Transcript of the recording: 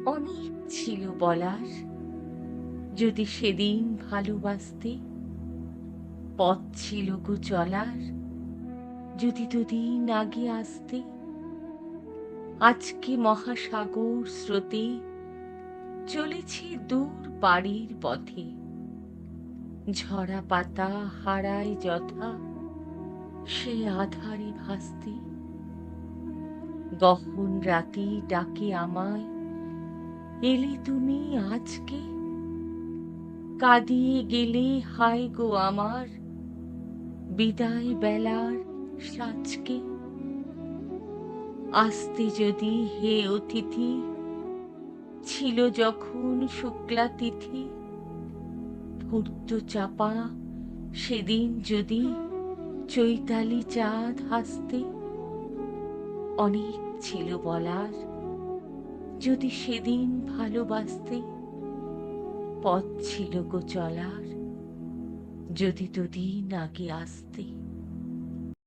অনেক ছিল বলার, যদি সেদিন ভালোবাসতে। পথ ছিল গো চলার, যদি দুদিন আগে আসতে। আজকে মহাসাগর স্রোতে চলেছি দূর বাড়ির পথে। ঝরা পাতা হারায় যথা সে আধারে ভাসতে। গহন রাতে ডাকে আমায়, এলে তুমি আজকে? কাঁদিয়ে গেলে হায় গো আমার বিদায় বেলার সাজকে। আসতে যদি হে অতিথি, ছিল যখন শুক্লা তিথি। ধূর্ত চাপা সেদিন যদি চৈতালি চাঁদ হাসতে। অনেক ছিল বলার, যদি সেদিন ভালোবাসতে। পথ ছিল গো চলার, যদি দুদিন আগে আসতে।